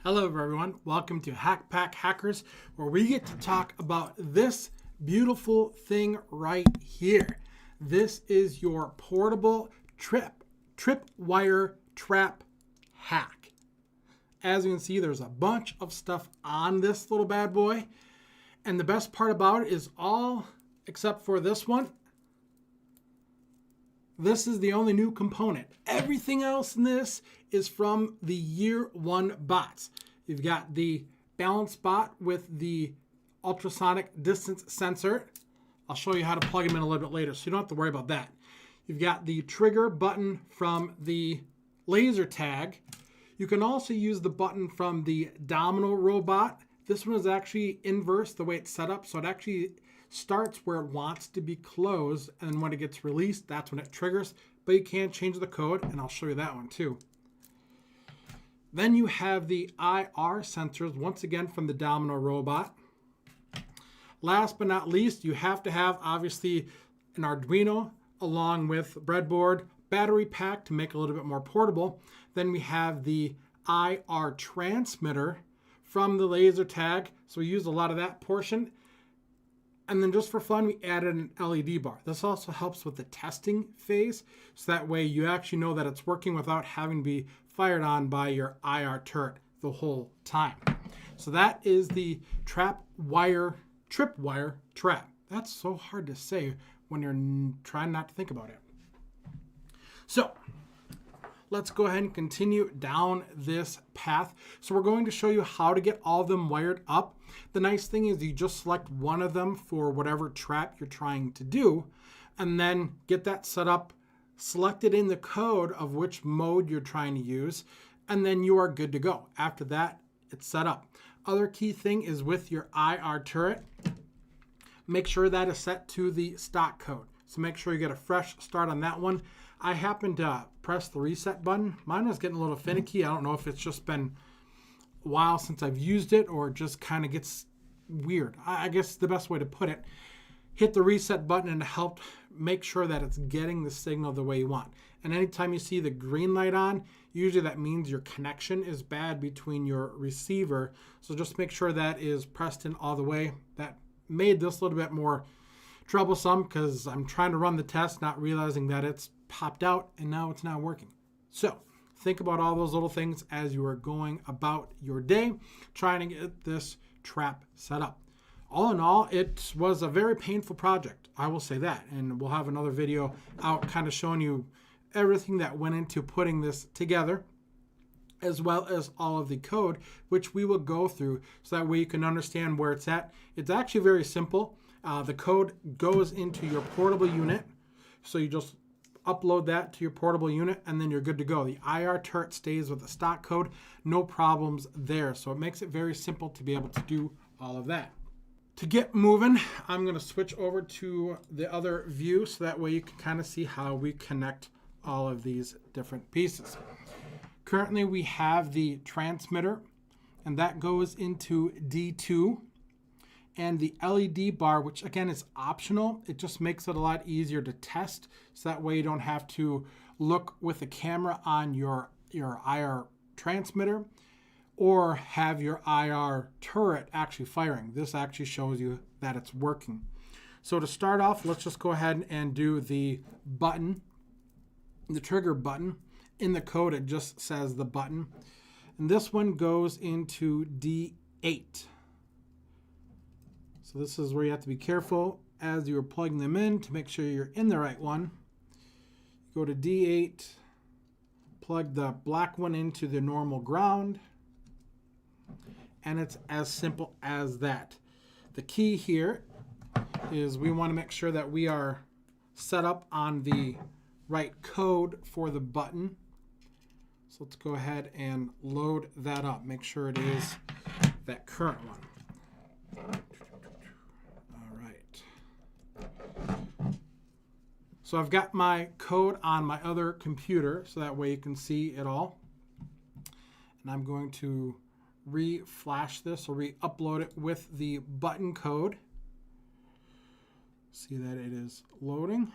Hello everyone, welcome to Hackpack Hackers, where we get to talk about this beautiful thing right here. This is your portable tripwire trap hack. As you can see, there's a bunch of stuff on this little bad boy, and the best part about it is all except for this one. This is the only new component. Everything else in this is from the year one bots. You've got the balance bot with the ultrasonic distance sensor. I'll show you how to plug them in a little bit later, so you don't have to worry about that. You've got the trigger button from the laser tag. You can also use the button from the domino robot. This one is actually inverse the way it's set up, so it actually starts where it wants to be closed, and when it gets released, that's when it triggers. But you can change the code, and I'll show you that one too. Then you have the IR sensors, once again from the domino robot. Last but not least, you have to have obviously an Arduino along with breadboard, battery pack to make it a little bit more portable. Then we have the IR transmitter from the laser tag, so we use a lot of that portion. And then just for fun, we added an LED bar. This also helps with the testing phase, so that way you actually know that it's working without having to be fired on by your IR turret the whole time. So that is the tripwire trap. That's so hard to say when you're trying not to think about it. So let's go ahead and continue down this path. So we're going to show you how to get all of them wired up. The nice thing is you just select one of them for whatever trap you're trying to do, and then get that set up, select it in the code of which mode you're trying to use, and then you are good to go. After that, it's set up. Other key thing is with your IR turret, make sure that is set to the stock code. So make sure you get a fresh start on that one. I happened to press the reset button. Mine was getting a little finicky. I don't know if it's just been a while since I've used it or it just kind of gets weird. I guess the best way to put it, hit the reset button and help make sure that it's getting the signal the way you want. And anytime you see the green light on, usually that means your connection is bad between your receiver. So just make sure that is pressed in all the way. That made this a little bit more troublesome because I'm trying to run the test, not realizing that it's popped out and now it's not working. So think about all those little things as you are going about your day, trying to get this trap set up. All in all, it was a very painful project, I will say that. And we'll have another video out kind of showing you everything that went into putting this together, as well as all of the code, which we will go through so that way you can understand where it's at. It's actually very simple. The code goes into your portable unit. So you just upload that to your portable unit and then you're good to go. The IR turret stays with the stock code, no problems there. So it makes it very simple to be able to do all of that. To get moving, I'm going to switch over to the other view so that way you can kind of see how we connect all of these different pieces. Currently we have the transmitter, and that goes into D2, and the LED bar, which again is optional. It just makes it a lot easier to test, so that way you don't have to look with the camera on your IR transmitter or have your IR turret actually firing. This actually shows you that it's working. So to start off, let's just go ahead and do the button, the trigger button. In the code, it just says the button. And this one goes into D8. So this is where you have to be careful as you're plugging them in to make sure you're in the right one. Go to D8, plug the black one into the normal ground, and it's as simple as that. The key here is we want to make sure that we are set up on the right code for the button. So let's go ahead and load that up. Make sure it is that current one. All right. So I've got my code on my other computer so that way you can see it all. And I'm going to re-flash this or re-upload it with the button code. See that it is loading.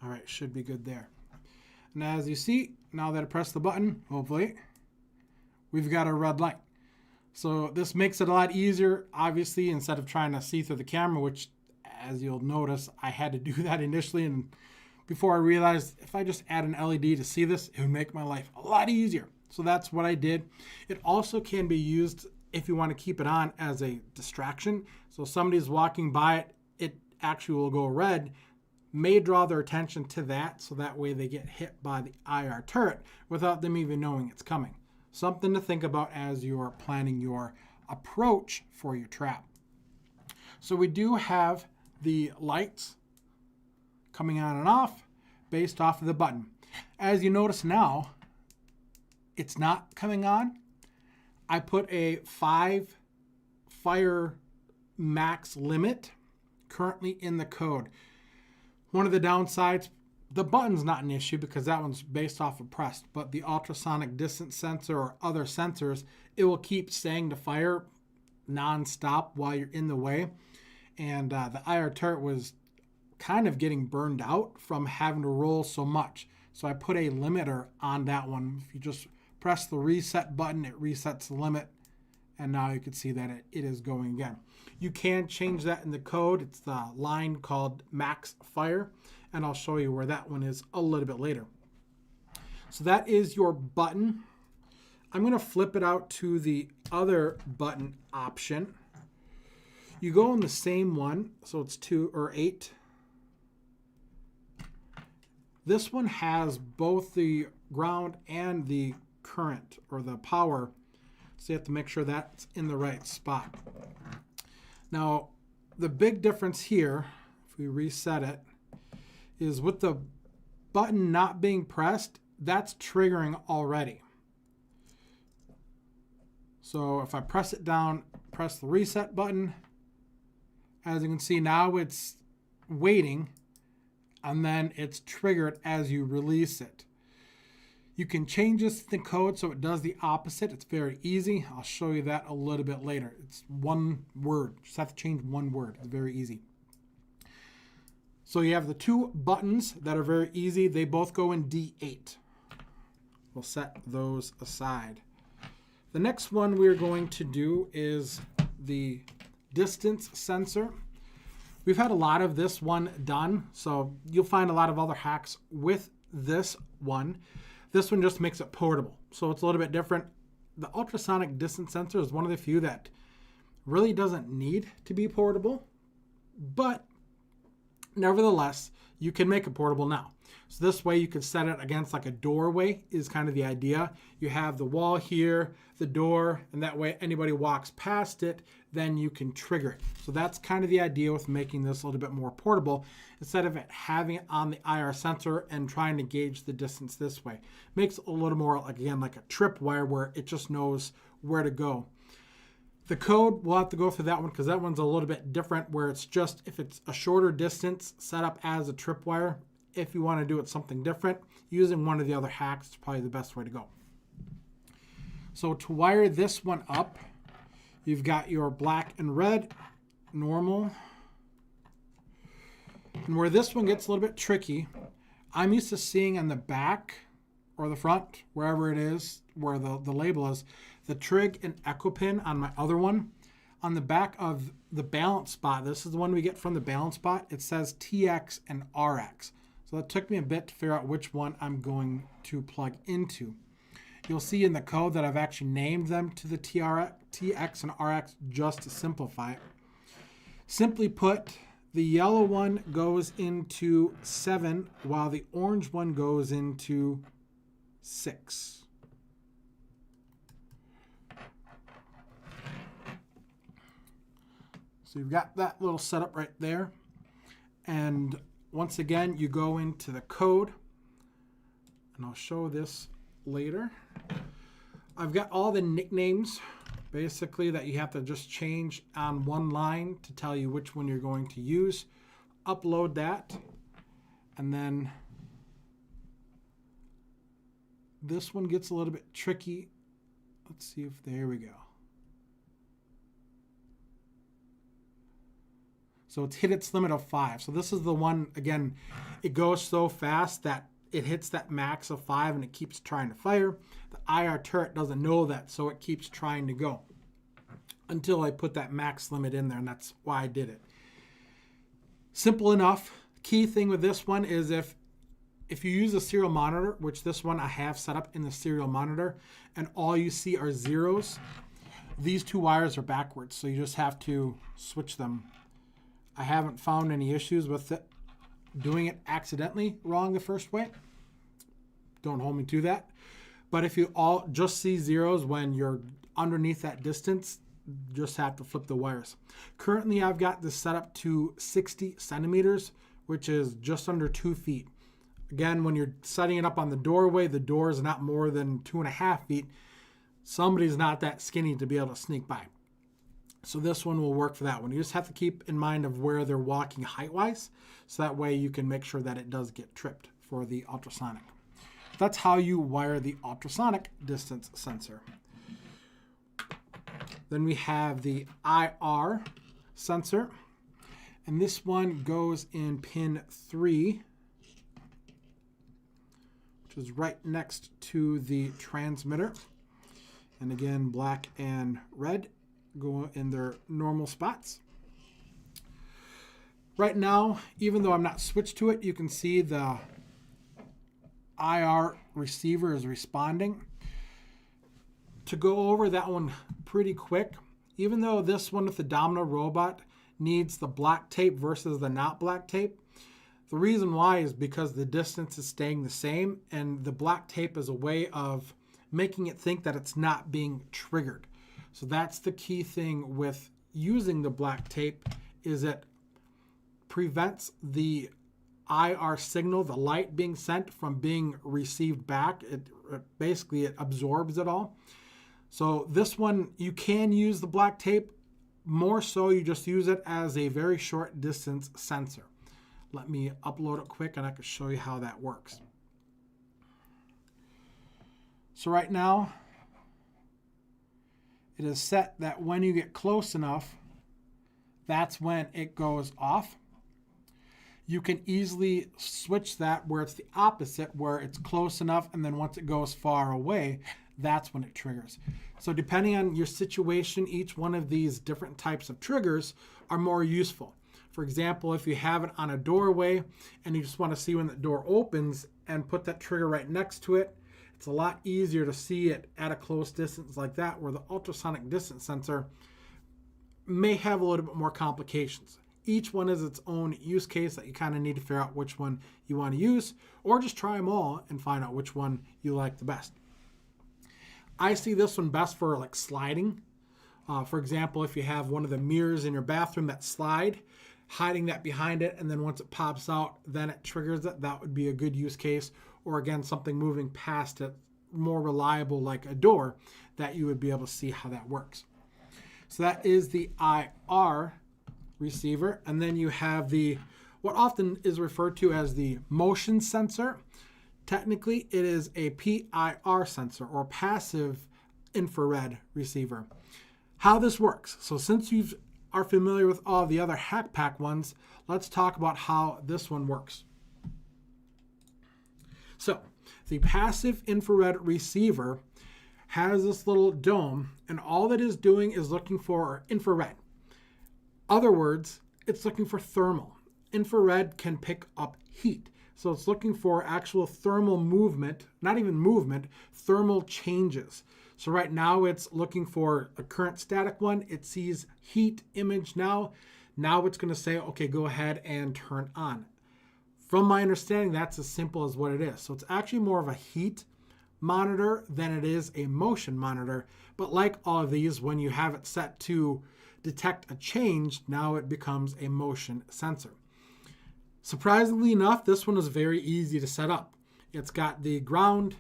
All right, should be good there. And as you see, now that I press the button, hopefully, we've got a red light. So this makes it a lot easier, obviously, instead of trying to see through the camera, which, as you'll notice, I had to do that initially. And before I realized if I just add an LED to see this, it would make my life a lot easier. So that's what I did. It also can be used if you want to keep it on as a distraction. So if somebody's walking by it, it actually will go red, may draw their attention to that, so that way they get hit by the IR turret without them even knowing it's coming. Something to think about as you're planning your approach for your trap. So we do have the lights coming on and off based off of the button. As you notice now, it's not coming on. I put a 5 fire max limit currently in the code. One of the downsides, the button's not an issue because that one's based off of pressed, but the ultrasonic distance sensor or other sensors, it will keep saying to fire non-stop while you're in the way. And the IR turret was kind of getting burned out from having to roll so much. So I put a limiter on that one. If you just press the reset button, it resets the limit. And now you can see that it is going again. You can change that in the code. It's the line called max fire. And I'll show you where that one is a little bit later. So that is your button. I'm going to flip it out to the other button option. You go on the same one, so it's 2 or 8. This one has both the ground and the current or the power, so you have to make sure that's in the right spot. Now, the big difference here, if we reset it, is with the button not being pressed, that's triggering already. So if I press it down, press the reset button, as you can see now it's waiting, and then it's triggered as you release it. You can change this in the code so it does the opposite. It's very easy. I'll show you that a little bit later. It's one word. Just have to change one word. It's very easy. So you have the 2 buttons that are very easy. They both go in D8. We'll set those aside. The next one we're going to do is the distance sensor. We've had a lot of this one done, so you'll find a lot of other hacks with this one. This one just makes it portable, so it's a little bit different. The ultrasonic distance sensor is one of the few that really doesn't need to be portable, but nevertheless, you can make it portable now. So this way you can set it against like a doorway is kind of the idea. You have the wall here, the door, and that way anybody walks past it, then you can trigger it. So that's kind of the idea with making this a little bit more portable instead of it having it on the IR sensor and trying to gauge the distance this way. Makes it a little more, like, again, like a tripwire where it just knows where to go. The code, we'll have to go through that one because that one's a little bit different where it's just, if it's a shorter distance set up as a tripwire, if you want to do it something different, using one of the other hacks is probably the best way to go. So to wire this one up, you've got your black and red, normal. And where this one gets a little bit tricky, I'm used to seeing on the back or the front, wherever it is, where the label is, the trig and echo pin on my other one. On the back of the balance spot, this is the one we get from the balance spot, it says TX and RX. So that took me a bit to figure out which one I'm going to plug into. You'll see in the code that I've actually named them to the TX and RX just to simplify it. Simply put, the yellow one goes into 7 while the orange one goes into 6. So you've got that little setup right there. And once again, you go into the code, and I'll show this later. I've got all the nicknames, basically, that you have to just change on one line to tell you which one you're going to use. Upload that, and then this one gets a little bit tricky. Let's see if, there we go. So it's hit its limit of 5. So this is the one, again, it goes so fast that it hits that max of 5 and it keeps trying to fire. The IR turret doesn't know that, so it keeps trying to go until I put that max limit in there, and that's why I did it. Simple enough. Key thing with this one is if you use a serial monitor, which this one I have set up in the serial monitor, and all you see are zeros, these two wires are backwards, so you just have to switch them. I haven't found any issues with it doing it accidentally wrong the first way. Don't hold me to that. But if you all just see zeros when you're underneath that distance, just have to flip the wires. Currently, I've got this set up to 60 centimeters, which is just under 2 feet. Again, when you're setting it up on the doorway, the door is not more than 2.5 feet. Somebody's not that skinny to be able to sneak by. So this one will work for that one. You just have to keep in mind of where they're walking height-wise, so that way you can make sure that it does get tripped for the ultrasonic. That's how you wire the ultrasonic distance sensor. Then we have the IR sensor, and this one goes in pin 3, which is right next to the transmitter. And again, black and red go in their normal spots. Right now, even though I'm not switched to it, you can see the IR receiver is responding. To go over that one pretty quick, even though this one with the Domino robot needs the black tape versus the not black tape, the reason why is because the distance is staying the same, and the black tape is a way of making it think that it's not being triggered. So that's the key thing with using the black tape, is it prevents the IR signal, the light being sent, from being received back. It absorbs it all. So this one, you can use the black tape. More so, you just use it as a very short distance sensor. Let me upload it quick and I can show you how that works. So right now, it is set that when you get close enough, that's when it goes off. You can easily switch that where it's the opposite, where it's close enough, and then once it goes far away, that's when it triggers. So depending on your situation, each one of these different types of triggers are more useful. For example, if you have it on a doorway and you just want to see when the door opens and put that trigger right next to it, it's a lot easier to see it at a close distance like that, where the ultrasonic distance sensor may have a little bit more complications. Each one is its own use case that you kind of need to figure out which one you want to use, or just try them all and find out which one you like the best. I see this one best for like sliding. For example, if you have one of the mirrors in your bathroom that slide, hiding that behind it, and then once it pops out, then it triggers it. That would be a good use case. Or again, something moving past it, more reliable like a door, that you would be able to see how that works. So that is the IR receiver. And then you have the, what often is referred to as the motion sensor. Technically, it is a PIR sensor, or passive infrared receiver. How this works. So since you are familiar with all the other Hack Pack ones, let's talk about how this one works. So the passive infrared receiver has this little dome, and all that is doing is looking for infrared. Other words, it's looking for thermal. Infrared can pick up heat. So it's looking for actual thermal movement, not even movement, thermal changes. So right now it's looking for a current static one. It sees heat image now. Now it's going to say, okay, go ahead and turn on. From my understanding, that's as simple as what it is. So it's actually more of a heat monitor than it is a motion monitor. But like all of these, when you have it set to detect a change, now it becomes a motion sensor. Surprisingly enough, this one is very easy to set up. It's got the ground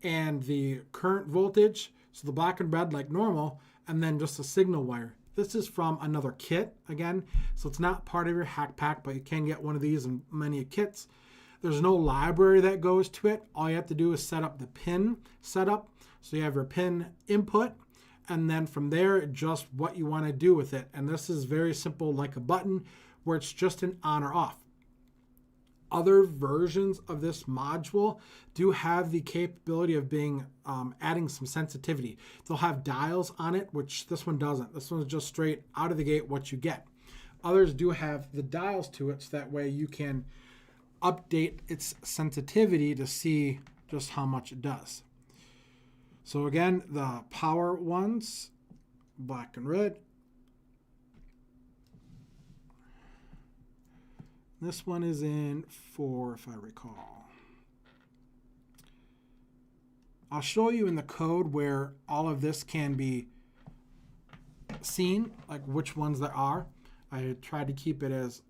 and the current voltage, so the black and red like normal, and then just a signal wire. This is from another kit, again, so it's not part of your Hack Pack, but you can get one of these in many kits. There's no library that goes to it. All you have to do is set up the pin setup. So you have your pin input, and then from there, just what you want to do with it. And this is very simple, like a button, where it's just an on or off. Other versions of this module do have the capability of being adding some sensitivity. They'll have dials on it, which this one doesn't. This one's just straight out of the gate what you get. Others do have the dials to it, so that way you can update its sensitivity to see just how much it does. So again, the power ones, black and red. This one is in 4, if I recall. I'll show you in the code where all of this can be seen, like which ones there are. I tried to keep it as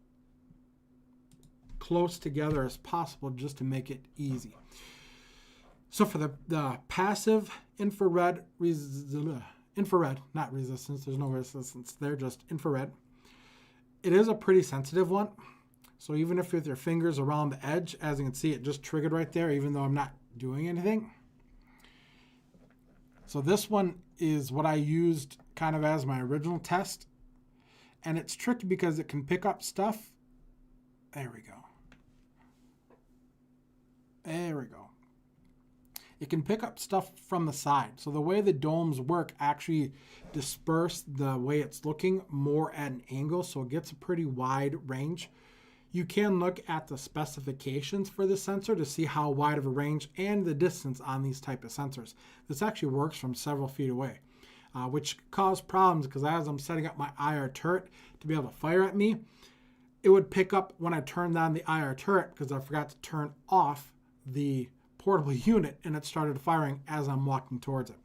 close together as possible just to make it easy. So for the passive infrared, not resistance, there's no resistance there, just infrared. It is a pretty sensitive one. So even if with your fingers around the edge, as you can see, it just triggered right there, even though I'm not doing anything. So this one is what I used kind of as my original test. And it's tricky because it can pick up stuff. There we go. There we go. It can pick up stuff from the side. So the way the domes work actually disperse the way it's looking more at an angle, so it gets a pretty wide range. You can look at the specifications for the sensor to see how wide of a range and the distance on these type of sensors. This actually works from several feet away, which caused problems because as I'm setting up my IR turret to be able to fire at me, it would pick up when I turned on the IR turret because I forgot to turn off the portable unit, and it started firing as I'm walking towards it.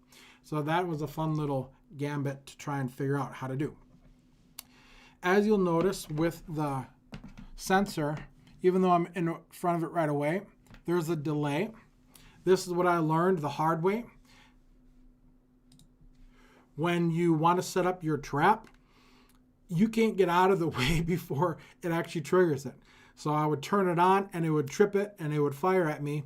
So that was a fun little gambit to try and figure out how to do. As you'll notice with the sensor, even though I'm in front of it right away, there's a delay. This is what I learned the hard way. When you want to set up your trap, you can't get out of the way before it actually triggers it. So I would turn it on and it would trip it and it would fire at me.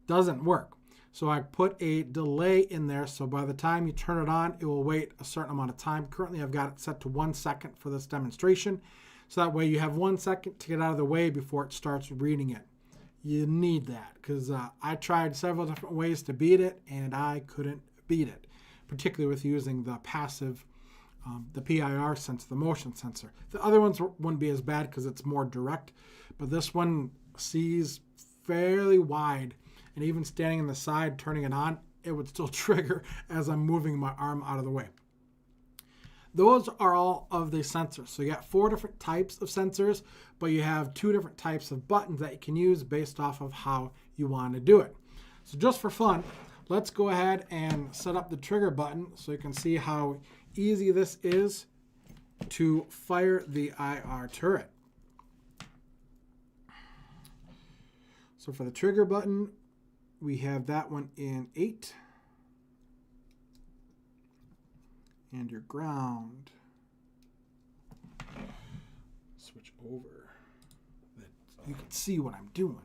Doesn't work. So I put a delay in there, so by the time you turn it on, it will wait a certain amount of time. Currently I've got it set to 1 second for this demonstration. So that way you have 1 second to get out of the way before it starts reading it. You need that because I tried several different ways to beat it and I couldn't beat it, particularly with using the passive, the PIR sensor, the motion sensor. The other ones wouldn't be as bad because it's more direct, but this one sees fairly wide, and even standing on the side, turning it on, it would still trigger as I'm moving my arm out of the way. Those are all of the sensors. So you got 4 different types of sensors, but you have 2 different types of buttons that you can use based off of how you want to do it. So just for fun, let's go ahead and set up the trigger button so you can see how easy this is to fire the IR turret. So for the trigger button, we have that one in 8. And your ground. Switch over that you can see what I'm doing.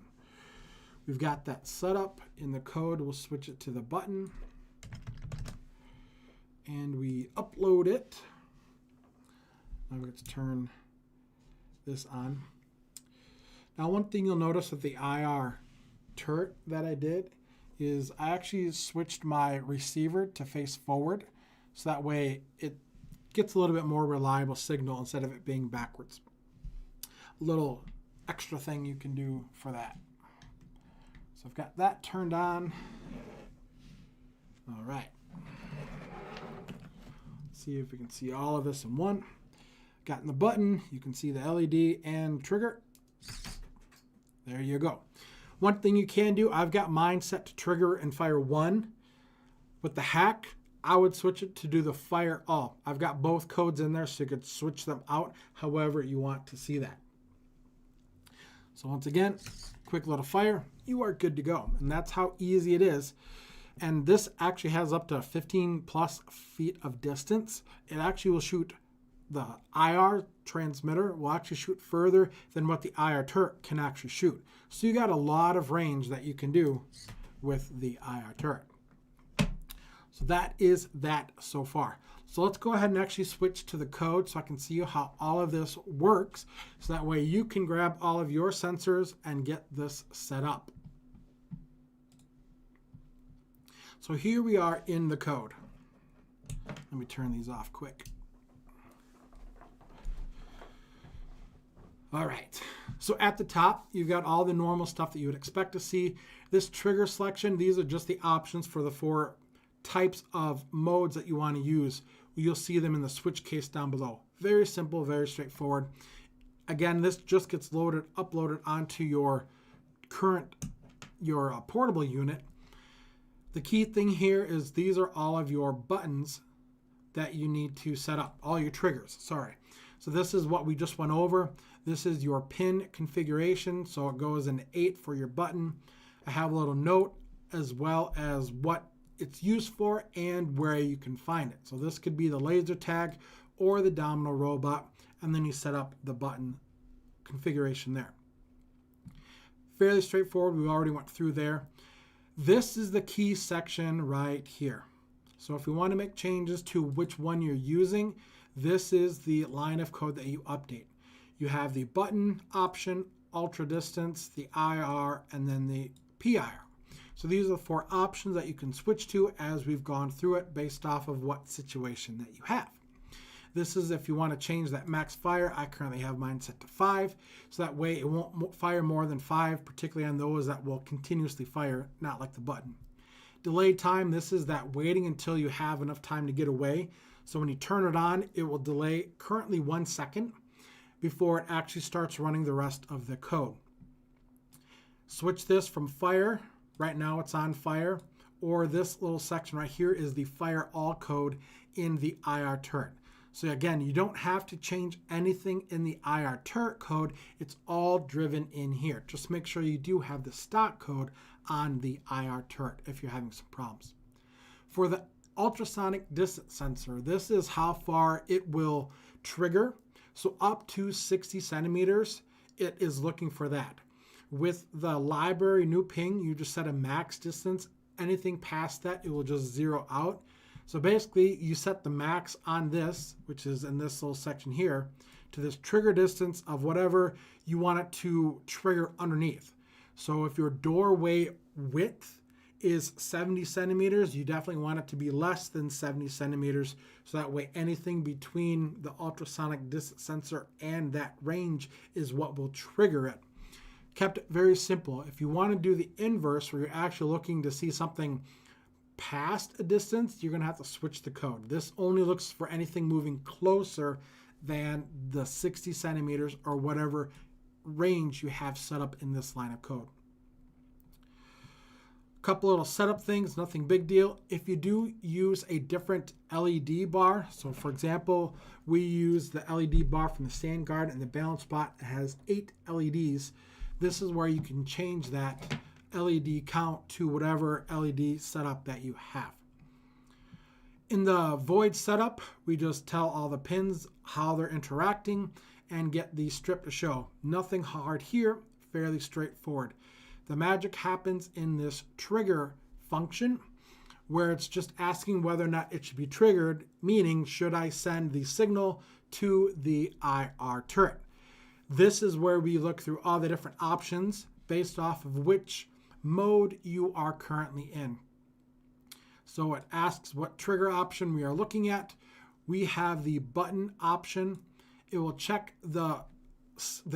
We've got that set up in the code. We'll switch it to the button. And we upload it. Now let's turn this on. Now one thing you'll notice with the IR turret that I did is I actually switched my receiver to face forward. So that way it gets a little bit more reliable signal instead of it being backwards. A little extra thing you can do for that. So I've got that turned on. All right. Let's see if we can see all of this in one. Got in the button, you can see the LED and trigger. There you go. One thing you can do, I've got mine set to trigger and fire 1. With the hack, I would switch it to do the fire all. I've got both codes in there so you could switch them out however you want to see that. So once again, quick little fire, you are good to go. And that's how easy it is. And this actually has up to 15 plus feet of distance. It actually will shoot, the IR transmitter will actually shoot further than what the IR turret can actually shoot. So you got a lot of range that you can do with the IR turret. So that is that so far. So let's go ahead and actually switch to the code so I can see how all of this works. So that way you can grab all of your sensors and get this set up. So here we are in the code. Let me turn these off quick. All right, so at the top, you've got all the normal stuff that you would expect to see. This trigger selection, these are just the options for the 4 types of modes that you want to use. You'll see them in the switch case down below. Very simple, very straightforward. Again, this just gets uploaded onto your portable unit. The key thing here is these are all of your buttons that you need to set up, all your triggers, sorry. So this is what we just went over. This is your pin configuration, so it goes in 8 for your button. I have a little note as well as what it's used for and where you can find it. So this could be the laser tag or the domino robot, and then you set up the button configuration there. Fairly straightforward, we already went through there. This is the key section right here. So if you want to make changes to which one you're using, this is the line of code that you update. You have the button option, ultra distance, the IR, and then the PIR. So these are the 4 options that you can switch to as we've gone through it based off of what situation that you have. This is if you want to change that max fire. I currently have mine set to 5, so that way it won't fire more than 5, particularly on those that will continuously fire, not like the button. Delay time, this is that waiting until you have enough time to get away. So when you turn it on, it will delay currently 1 second before it actually starts running the rest of the code. Switch this from fire, right now it's on fire, or this little section right here is the fire all code in the IR turret. So again, you don't have to change anything in the IR turret code, it's all driven in here. Just make sure you do have the stock code on the IR turret if you're having some problems. For the ultrasonic distance sensor, this is how far it will trigger. So up to 60 centimeters, it is looking for that. With the library new ping, you just set a max distance. Anything past that, it will just zero out. So basically, you set the max on this, which is in this little section here, to this trigger distance of whatever you want it to trigger underneath. So if your doorway width is 70 centimeters, you definitely want it to be less than 70 centimeters. So that way anything between the ultrasonic distance sensor and that range is what will trigger it. Kept it very simple. If you want to do the inverse where you're actually looking to see something past a distance, you're going to have to switch the code. This only looks for anything moving closer than the 60 centimeters or whatever range you have set up in this line of code. Couple little setup things, nothing big deal. If you do use a different LED bar, so for example, we use the LED bar from the stand guard and the balance spot has 8 LEDs. This is where you can change that LED count to whatever LED setup that you have. In the void setup, we just tell all the pins how they're interacting and get the strip to show. Nothing hard here, fairly straightforward. The magic happens in this trigger function where it's just asking whether or not it should be triggered, meaning should I send the signal to the IR turret. This is where we look through all the different options based off of which mode you are currently in. So it asks what trigger option we are looking at. We have the button option. It will check the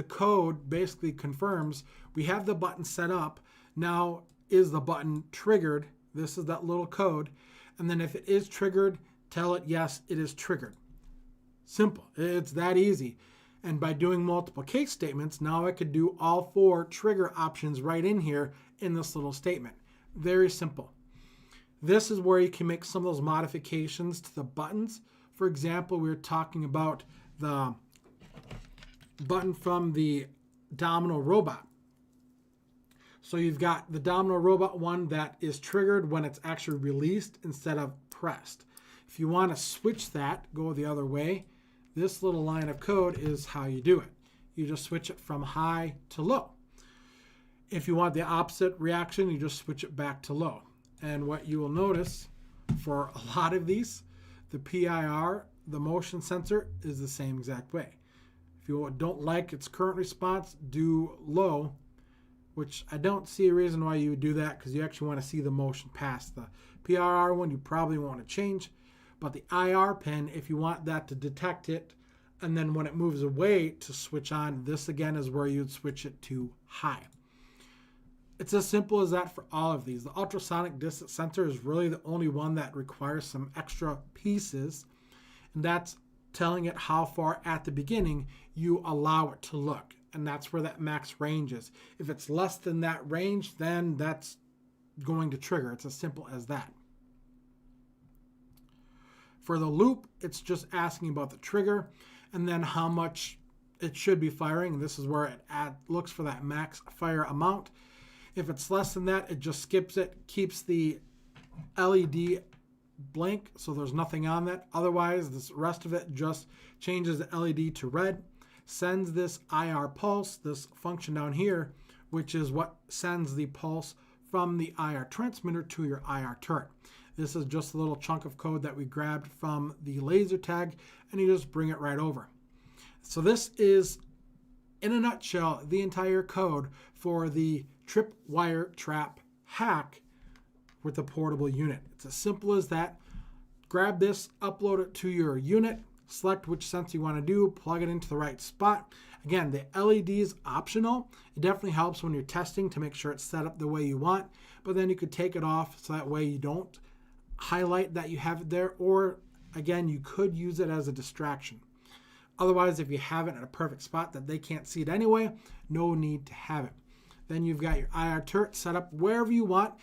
code, basically confirms we have the button set up. Now, is the button triggered? This is that little code. And then if it is triggered, tell it, yes, it is triggered. Simple. It's that easy. And by doing multiple case statements, now I could do all 4 trigger options right in here in this little statement. Very simple. This is where you can make some of those modifications to the buttons. For example, we were talking about the button from the domino robot. So you've got the domino robot one that is triggered when it's actually released instead of pressed. If you want to switch that, go the other way, this little line of code is how you do it. You just switch it from high to low. If you want the opposite reaction, you just switch it back to low. And what you will notice for a lot of these, the PIR, the motion sensor, is the same exact way. If you don't like its current response, do low, which I don't see a reason why you would do that, because you actually want to see the motion past the PIR one. You probably want to change, but the IR pin, if you want that to detect it, and then when it moves away to switch on, this again is where you'd switch it to high. It's as simple as that for all of these. The ultrasonic distance sensor is really the only one that requires some extra pieces, and that's telling it how far at the beginning you allow it to look, and that's where that max range is. If it's less than that range, then that's going to trigger. It's as simple as that. For the loop, it's just asking about the trigger and then how much it should be firing, and this is where it looks for that max fire amount. If it's less than that, it just skips it, keeps the LED blank, so there's nothing on that. Otherwise, the rest of it just changes the LED to red, sends this IR pulse, this function down here, which is what sends the pulse from the IR transmitter to your IR turret. This is just a little chunk of code that we grabbed from the laser tag, and you just bring it right over. So this is, in a nutshell, the entire code for the tripwire trap hack with a portable unit. It's as simple as that. Grab this, upload it to your unit, select which sensor you want to do, plug it into the right spot. Again, the LED is optional. It definitely helps when you're testing to make sure it's set up the way you want, but then you could take it off so that way you don't highlight that you have it there, or again, you could use it as a distraction. Otherwise, if you have it at a perfect spot that they can't see it anyway, no need to have it. Then you've got your IR turret set up wherever you want.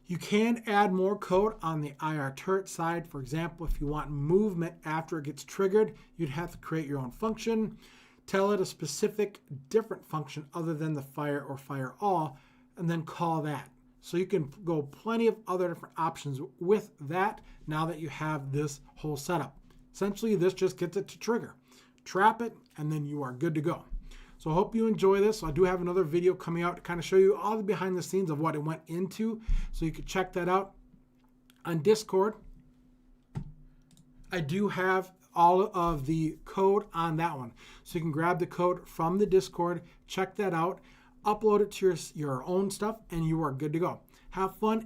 You can add more code on the IR turret side. For example, if you want movement after it gets triggered, you'd have to create your own function, tell it a specific different function other than the fire or fire all, and then call that. So you can go plenty of other different options with that now that you have this whole setup. Essentially, this just gets it to trigger. Trap it, and then you are good to go. So I hope you enjoy this. I do have another video coming out to kind of show you all the behind the scenes of what it went into, so you can check that out on Discord. I do have all of the code on that one, so you can grab the code from the Discord, check that out, upload it to your own stuff, and you are good to go. Have fun.